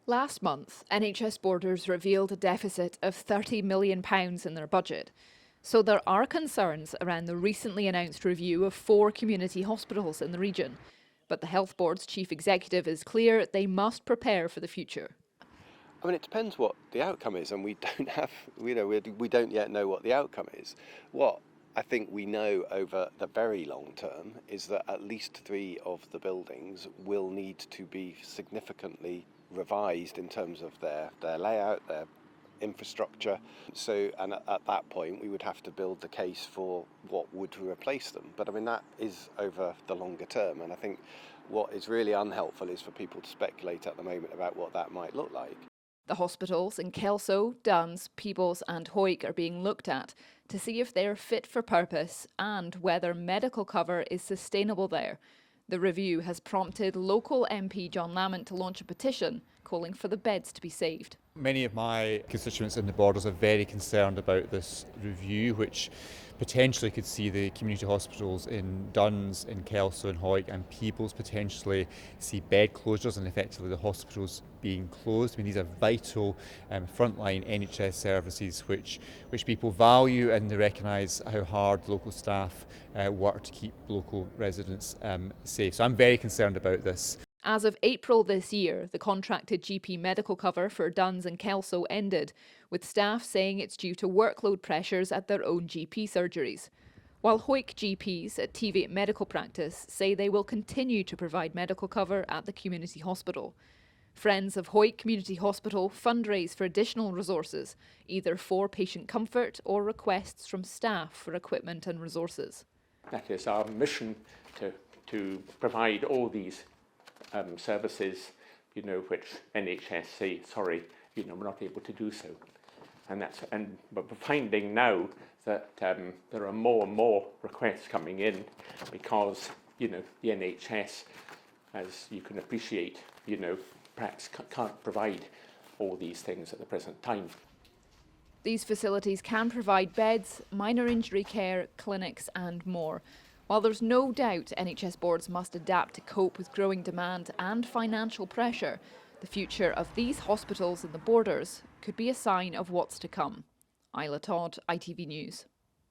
Last month, NHS Borders revealed a deficit of £30 million in their budget. So there are concerns around the recently announced review of 4 community hospitals in the region. But the Health Board's chief executive is clear they must prepare for the future. I mean, it depends what the outcome is, and we don't have, we don't yet know what the outcome is. What I think we know over the very long term is that at least 3 of the buildings will need to be significantly revised in terms of their layout, their infrastructure. So, and at that point, we would have to build the case for what would replace them. But I mean, that is over the longer term, and I think what is really unhelpful is for people to speculate at the moment about what that might look like. The hospitals in Kelso, Duns, Peebles and Hoyk are being looked at to see if they're fit for purpose and whether medical cover is sustainable there. The review has prompted local MP John Lamont to launch a petition calling for the beds to be saved. Many of my constituents in the Borders are very concerned about this review, which potentially could see the community hospitals in Duns, in Kelso and Hoyk and Peebles potentially see bed closures and effectively the hospitals being closed. I mean, these are vital frontline NHS services which people value, and they recognise how hard local staff work to keep local residents safe. So I'm very concerned about this. As of April this year, the contracted GP medical cover for Duns and Kelso ended, with staff saying it's due to workload pressures at their own GP surgeries. While Hoyk GPs at TV Medical Practice say they will continue to provide medical cover at the community hospital. Friends of Hoyk Community Hospital fundraise for additional resources, either for patient comfort or requests from staff for equipment and resources. That is our mission to provide all these services, which NHS say, sorry, we're not able to do so. But we're finding now that there are more and more requests coming in because, the NHS, as you can appreciate, perhaps can't provide all these things at the present time. These facilities can provide beds, minor injury care, clinics and more. While there's no doubt NHS boards must adapt to cope with growing demand and financial pressure, the future of these hospitals in the Borders could be a sign of what's to come. Isla Todd, ITV News.